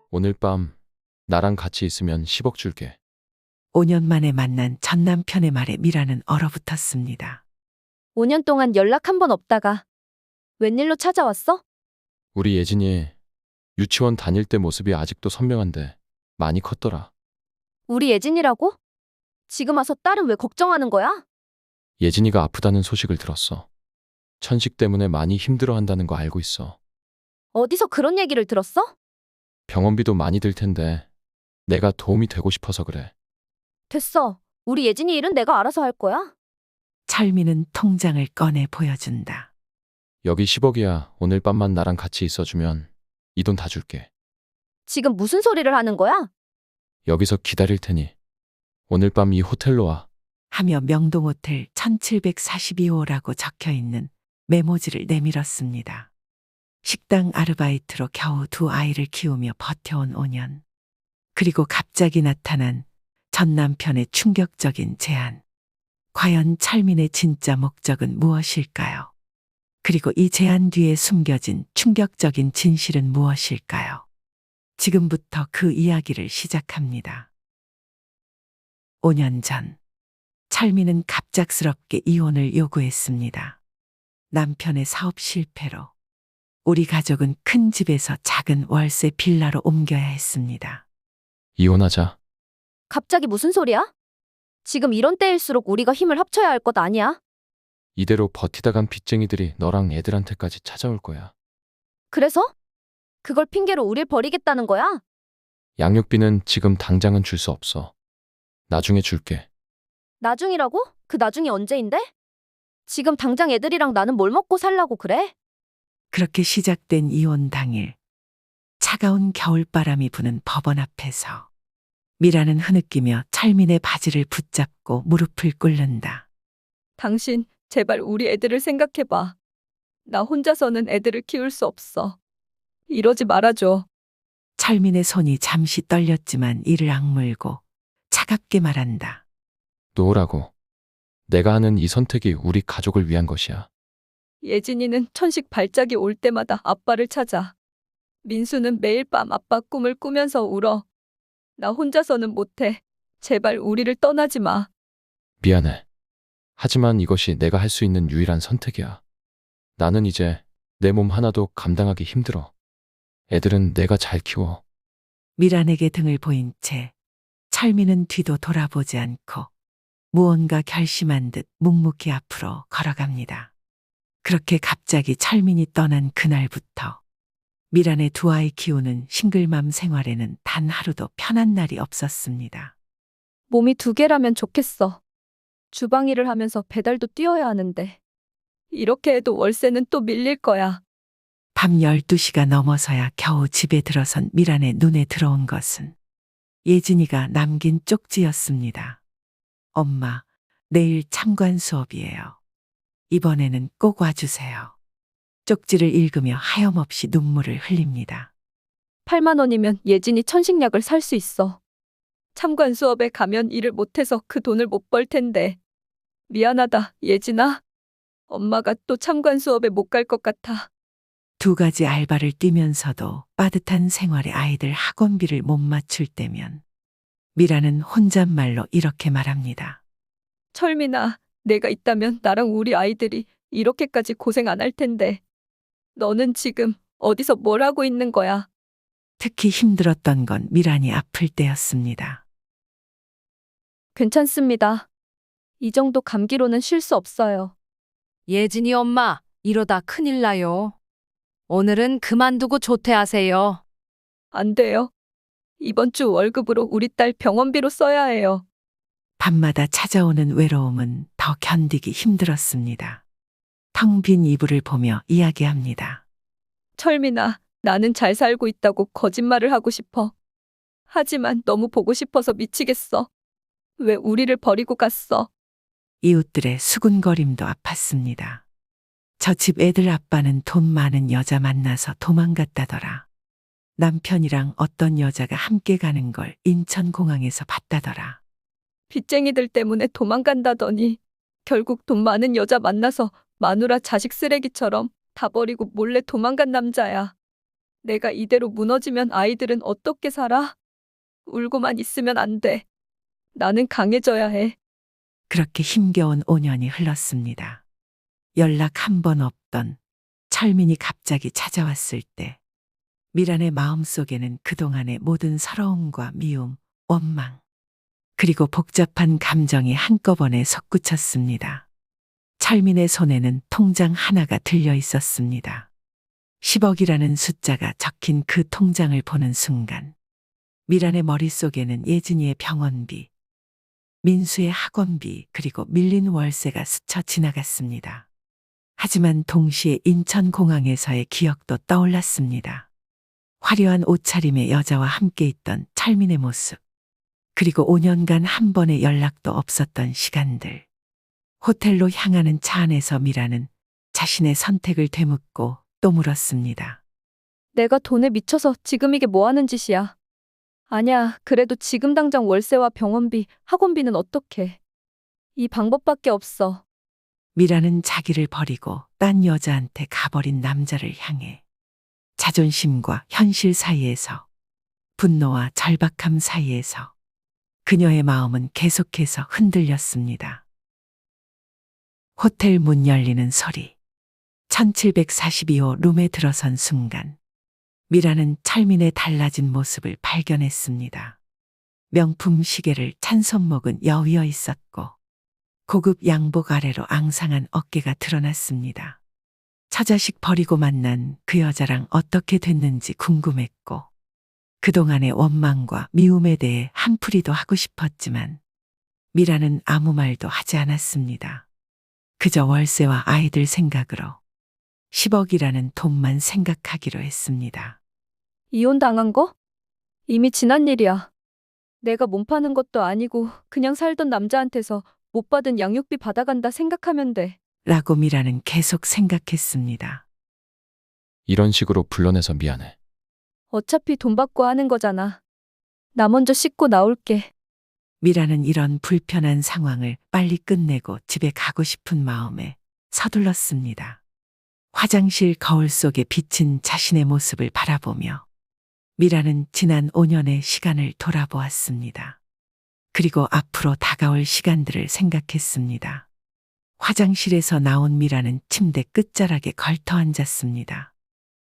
오늘 밤 나랑 같이 있으면 10억 줄게. 5년 만에 만난 전 남편의 말에 미라는 얼어붙었습니다. 5년 동안 연락 한 번 없다가 웬일로 찾아왔어? 우리 예진이 유치원 다닐 때 모습이 아직도 선명한데 많이 컸더라. 우리 예진이라고? 지금 와서 딸은 왜 걱정하는 거야? 예진이가 아프다는 소식을 들었어. 천식 때문에 많이 힘들어한다는 거 알고 있어. 어디서 그런 얘기를 들었어? 병원비도 많이 들 텐데 내가 도움이 되고 싶어서 그래. 됐어. 우리 예진이 일은 내가 알아서 할 거야. 철미는 통장을 꺼내 보여준다. 여기 10억이야. 오늘 밤만 나랑 같이 있어주면 이 돈 다 줄게. 지금 무슨 소리를 하는 거야? 여기서 기다릴 테니 오늘 밤 이 호텔로 와. 하며 명동호텔 1742호라고 적혀 있는 메모지를 내밀었습니다. 식당 아르바이트로 겨우 두 아이를 키우며 버텨온 5년. 그리고 갑자기 나타난 전 남편의 충격적인 제안. 과연 철민의 진짜 목적은 무엇일까요? 그리고 이 제안 뒤에 숨겨진 충격적인 진실은 무엇일까요? 지금부터 그 이야기를 시작합니다. 5년 전, 철민은 갑작스럽게 이혼을 요구했습니다. 남편의 사업 실패로 우리 가족은 큰 집에서 작은 월세 빌라로 옮겨야 했습니다. 이혼하자. 갑자기 무슨 소리야? 지금 이런 때일수록 우리가 힘을 합쳐야 할 것 아니야? 이대로 버티다간 빚쟁이들이 너랑 애들한테까지 찾아올 거야. 그래서? 그걸 핑계로 우릴 버리겠다는 거야? 양육비는 지금 당장은 줄 수 없어. 나중에 줄게. 나중이라고? 그 나중이 언제인데? 지금 당장 애들이랑 나는 뭘 먹고 살라고 그래? 그렇게 시작된 이혼 당일, 차가운 겨울바람이 부는 법원 앞에서 미라는 흐느끼며 철민의 바지를 붙잡고 무릎을 꿇는다. 당신, 제발 우리 애들을 생각해봐. 나 혼자서는 애들을 키울 수 없어. 이러지 말아줘. 철민의 손이 잠시 떨렸지만 이를 악물고 차갑게 말한다. 놓으라고. 내가 하는 이 선택이 우리 가족을 위한 것이야. 예진이는 천식 발작이 올 때마다 아빠를 찾아. 민수는 매일 밤 아빠 꿈을 꾸면서 울어. 나 혼자서는 못해. 제발 우리를 떠나지 마. 미안해. 하지만 이것이 내가 할 수 있는 유일한 선택이야. 나는 이제 내 몸 하나도 감당하기 힘들어. 애들은 내가 잘 키워. 미란에게 등을 보인 채 철민은 뒤도 돌아보지 않고 무언가 결심한 듯 묵묵히 앞으로 걸어갑니다. 그렇게 갑자기 철민이 떠난 그날부터 미란의 두 아이 키우는 싱글맘 생활에는 단 하루도 편한 날이 없었습니다. 몸이 두 개라면 좋겠어. 주방 일을 하면서 배달도 뛰어야 하는데. 이렇게 해도 월세는 또 밀릴 거야. 밤 12시가 넘어서야 겨우 집에 들어선 미란의 눈에 들어온 것은 예진이가 남긴 쪽지였습니다. 엄마, 내일 참관 수업이에요. 이번에는 꼭 와주세요. 쪽지를 읽으며 하염없이 눈물을 흘립니다. 8만 원이면 예진이 천식약을 살 수 있어. 참관 수업에 가면 일을 못해서 그 돈을 못 벌 텐데. 미안하다, 예진아. 엄마가 또 참관 수업에 못 갈 것 같아. 두 가지 알바를 뛰면서도 빠듯한 생활에 아이들 학원비를 못 맞출 때면 미라는 혼잣말로 이렇게 말합니다. 철민아, 내가 있다면 나랑 우리 아이들이 이렇게까지 고생 안 할 텐데. 너는 지금 어디서 뭘 하고 있는 거야? 특히 힘들었던 건 미란이 아플 때였습니다. 괜찮습니다. 이 정도 감기로는 쉴 수 없어요. 예진이 엄마, 이러다 큰일 나요. 오늘은 그만두고 조퇴하세요. 안 돼요. 이번 주 월급으로 우리 딸 병원비로 써야 해요. 밤마다 찾아오는 외로움은 더 견디기 힘들었습니다. 텅 빈 이불을 보며 이야기합니다. 철민아, 나는 잘 살고 있다고 거짓말을 하고 싶어. 하지만 너무 보고 싶어서 미치겠어. 왜 우리를 버리고 갔어? 이웃들의 수군거림도 아팠습니다. 저 집 애들 아빠는 돈 많은 여자 만나서 도망갔다더라. 남편이랑 어떤 여자가 함께 가는 걸 인천공항에서 봤다더라. 빚쟁이들 때문에 도망간다더니 결국 돈 많은 여자 만나서 마누라 자식 쓰레기처럼 다 버리고 몰래 도망간 남자야. 내가 이대로 무너지면 아이들은 어떻게 살아? 울고만 있으면 안 돼. 나는 강해져야 해. 그렇게 힘겨운 5년이 흘렀습니다. 연락 한 번 없던 철민이 갑자기 찾아왔을 때 미란의 마음속에는 그동안의 모든 서러움과 미움, 원망, 그리고 복잡한 감정이 한꺼번에 솟구쳤습니다. 철민의 손에는 통장 하나가 들려 있었습니다. 10억이라는 숫자가 적힌 그 통장을 보는 순간 미란의 머릿속에는 예진이의 병원비, 민수의 학원비, 그리고 밀린 월세가 스쳐 지나갔습니다. 하지만 동시에 인천공항에서의 기억도 떠올랐습니다. 화려한 옷차림의 여자와 함께 있던 철민의 모습, 그리고 5년간 한 번의 연락도 없었던 시간들. 호텔로 향하는 차 안에서 미라는 자신의 선택을 되묻고 또 물었습니다. 내가 돈에 미쳐서 지금 이게 뭐 하는 짓이야? 아냐, 그래도 지금 당장 월세와 병원비, 학원비는 어떡해. 이 방법밖에 없어. 미라는 자기를 버리고 딴 여자한테 가버린 남자를 향해 자존심과 현실 사이에서, 분노와 절박함 사이에서 그녀의 마음은 계속해서 흔들렸습니다. 호텔 문 열리는 소리. 1742호 룸에 들어선 순간 미라는 철민의 달라진 모습을 발견했습니다. 명품 시계를 찬 손목은 여위어 있었고 고급 양복 아래로 앙상한 어깨가 드러났습니다. 처자식 버리고 만난 그 여자랑 어떻게 됐는지 궁금했고 그동안의 원망과 미움에 대해 한풀이도 하고 싶었지만 미라는 아무 말도 하지 않았습니다. 그저 월세와 아이들 생각으로 10억이라는 돈만 생각하기로 했습니다. 이혼 당한 거? 이미 지난 일이야. 내가 몸 파는 것도 아니고 그냥 살던 남자한테서 못 받은 양육비 받아간다 생각하면 돼. 라고 미라는 계속 생각했습니다. 이런 식으로 불러내서 미안해. 어차피 돈 받고 하는 거잖아. 나 먼저 씻고 나올게. 미라는 이런 불편한 상황을 빨리 끝내고 집에 가고 싶은 마음에 서둘렀습니다. 화장실 거울 속에 비친 자신의 모습을 바라보며 미라는 지난 5년의 시간을 돌아보았습니다. 그리고 앞으로 다가올 시간들을 생각했습니다. 화장실에서 나온 미라는 침대 끝자락에 걸터 앉았습니다.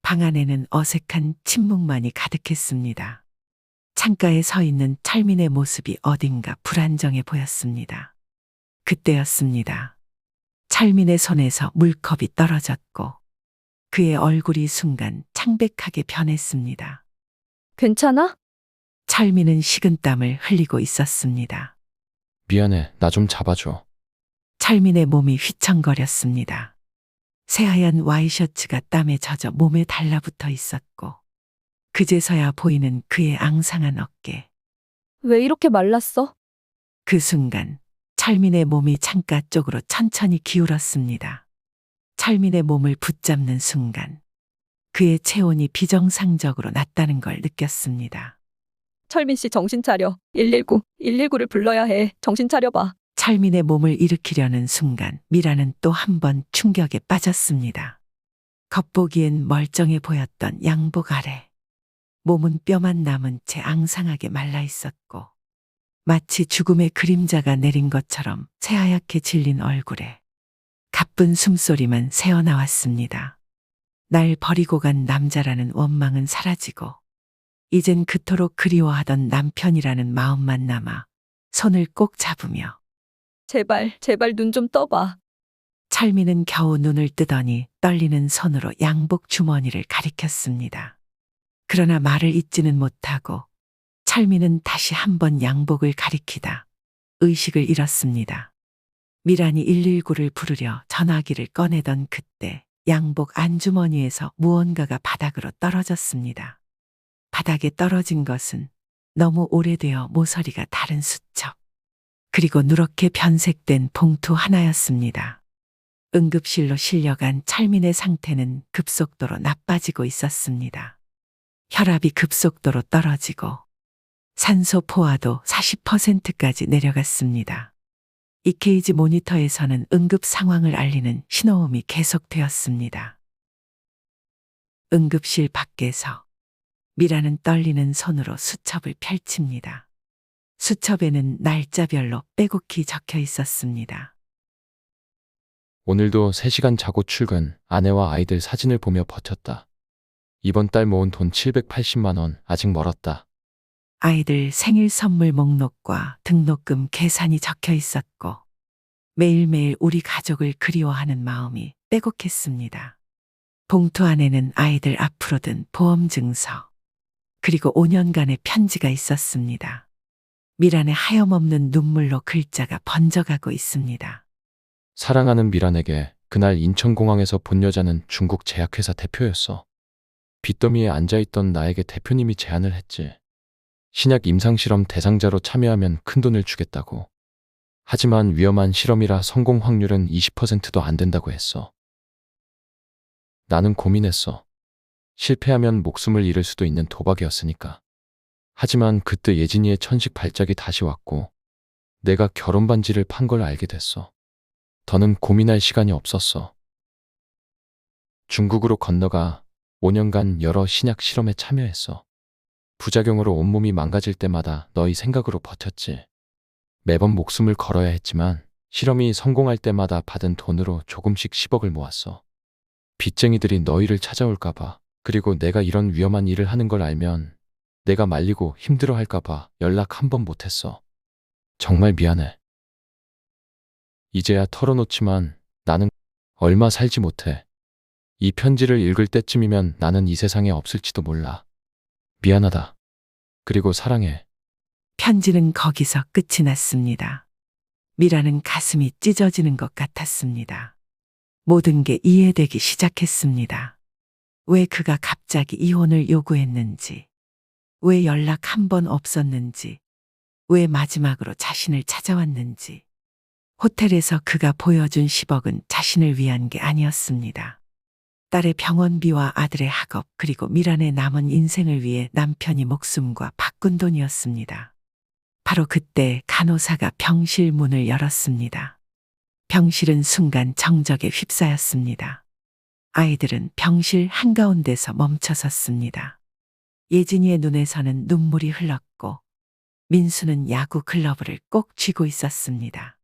방 안에는 어색한 침묵만이 가득했습니다. 창가에 서 있는 철민의 모습이 어딘가 불안정해 보였습니다. 그때였습니다. 철민의 손에서 물컵이 떨어졌고 그의 얼굴이 순간 창백하게 변했습니다. 괜찮아? 철민은 식은땀을 흘리고 있었습니다. 미안해. 나 좀 잡아줘. 철민의 몸이 휘청거렸습니다. 새하얀 와이셔츠가 땀에 젖어 몸에 달라붙어 있었고 그제서야 보이는 그의 앙상한 어깨. 왜 이렇게 말랐어? 그 순간 철민의 몸이 창가 쪽으로 천천히 기울었습니다. 철민의 몸을 붙잡는 순간 그의 체온이 비정상적으로 낮다는 걸 느꼈습니다. 철민 씨 정신 차려. 119, 119를 불러야 해. 정신 차려봐. 철민의 몸을 일으키려는 순간 미라는 또 한 번 충격에 빠졌습니다. 겉보기엔 멀쩡해 보였던 양복 아래 몸은 뼈만 남은 채 앙상하게 말라 있었고 마치 죽음의 그림자가 내린 것처럼 새하얗게 질린 얼굴에 가쁜 숨소리만 새어나왔습니다. 날 버리고 간 남자라는 원망은 사라지고 이젠 그토록 그리워하던 남편이라는 마음만 남아 손을 꼭 잡으며 제발, 제발 눈 좀 떠봐. 철민은 겨우 눈을 뜨더니 떨리는 손으로 양복 주머니를 가리켰습니다. 그러나 말을 잇지는 못하고 철민은 다시 한번 양복을 가리키다 의식을 잃었습니다. 미란이 119를 부르려 전화기를 꺼내던 그때 양복 안주머니에서 무언가가 바닥으로 떨어졌습니다. 바닥에 떨어진 것은 너무 오래되어 모서리가 다른 수첩, 그리고 누렇게 변색된 봉투 하나였습니다. 응급실로 실려간 철민의 상태는 급속도로 나빠지고 있었습니다. 혈압이 급속도로 떨어지고 산소 포화도 40%까지 내려갔습니다. EKG 모니터에서는 응급 상황을 알리는 신호음이 계속되었습니다. 응급실 밖에서 미라는 떨리는 손으로 수첩을 펼칩니다. 수첩에는 날짜별로 빼곡히 적혀 있었습니다. 오늘도 3시간 자고 출근, 아내와 아이들 사진을 보며 버텼다. 이번 달 모은 돈 780만 원, 아직 멀었다. 아이들 생일 선물 목록과 등록금 계산이 적혀 있었고 매일매일 우리 가족을 그리워하는 마음이 빼곡했습니다. 봉투 안에는 아이들 앞으로 든 보험 증서 그리고 5년간의 편지가 있었습니다. 미란의 하염없는 눈물로 글자가 번져가고 있습니다. 사랑하는 미란에게 그날 인천공항에서 본 여자는 중국 제약회사 대표였어. 빚더미에 앉아있던 나에게 대표님이 제안을 했지. 신약 임상실험 대상자로 참여하면 큰돈을 주겠다고. 하지만 위험한 실험이라 성공 확률은 20%도 안 된다고 했어. 나는 고민했어. 실패하면 목숨을 잃을 수도 있는 도박이었으니까. 하지만 그때 예진이의 천식 발작이 다시 왔고 내가 결혼 반지를 판 걸 알게 됐어. 더는 고민할 시간이 없었어. 중국으로 건너가 5년간 여러 신약 실험에 참여했어. 부작용으로 온몸이 망가질 때마다 너희 생각으로 버텼지. 매번 목숨을 걸어야 했지만 실험이 성공할 때마다 받은 돈으로 조금씩 10억을 모았어. 빚쟁이들이 너희를 찾아올까봐, 그리고 내가 이런 위험한 일을 하는 걸 알면 내가 말리고 힘들어할까봐 연락 한 번 못했어. 정말 미안해. 이제야 털어놓지만 나는 얼마 살지 못해. 이 편지를 읽을 때쯤이면 나는 이 세상에 없을지도 몰라. 미안하다. 그리고 사랑해. 편지는 거기서 끝이 났습니다. 미라는 가슴이 찢어지는 것 같았습니다. 모든 게 이해되기 시작했습니다. 왜 그가 갑자기 이혼을 요구했는지, 왜 연락 한 번 없었는지, 왜 마지막으로 자신을 찾아왔는지. 호텔에서 그가 보여준 10억은 자신을 위한 게 아니었습니다. 딸의 병원비와 아들의 학업 그리고 미란의 남은 인생을 위해 남편이 목숨과 바꾼 돈이었습니다. 바로 그때 간호사가 병실 문을 열었습니다. 병실은 순간 정적에 휩싸였습니다. 아이들은 병실 한가운데서 멈춰섰습니다. 예진이의 눈에서는 눈물이 흘렀고 민수는 야구 글러브를 꼭 쥐고 있었습니다.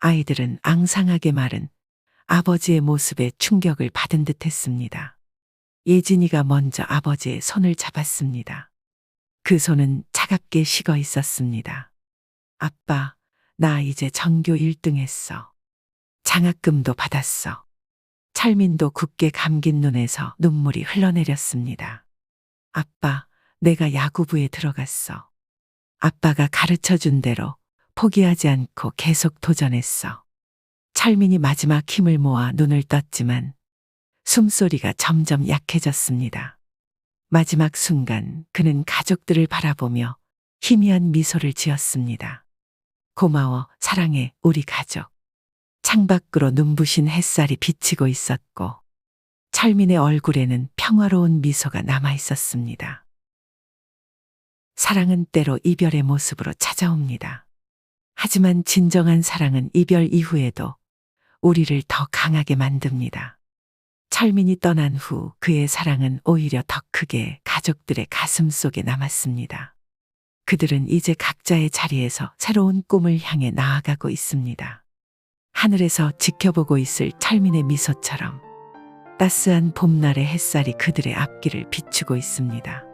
아이들은 앙상하게 마른 아버지의 모습에 충격을 받은 듯 했습니다. 예진이가 먼저 아버지의 손을 잡았습니다. 그 손은 차갑게 식어 있었습니다. 아빠, 나 이제 전교 1등 했어. 장학금도 받았어. 철민도 굳게 감긴 눈에서 눈물이 흘러내렸습니다. 아빠, 내가 야구부에 들어갔어. 아빠가 가르쳐준 대로 포기하지 않고 계속 도전했어. 철민이 마지막 힘을 모아 눈을 떴지만 숨소리가 점점 약해졌습니다. 마지막 순간 그는 가족들을 바라보며 희미한 미소를 지었습니다. 고마워, 사랑해, 우리 가족. 창밖으로 눈부신 햇살이 비치고 있었고 철민의 얼굴에는 평화로운 미소가 남아 있었습니다. 사랑은 때로 이별의 모습으로 찾아옵니다. 하지만 진정한 사랑은 이별 이후에도 우리를 더 강하게 만듭니다. 철민이 떠난 후 그의 사랑은 오히려 더 크게 가족들의 가슴 속에 남았습니다. 그들은 이제 각자의 자리에서 새로운 꿈을 향해 나아가고 있습니다. 하늘에서 지켜보고 있을 철민의 미소처럼 따스한 봄날의 햇살이 그들의 앞길을 비추고 있습니다.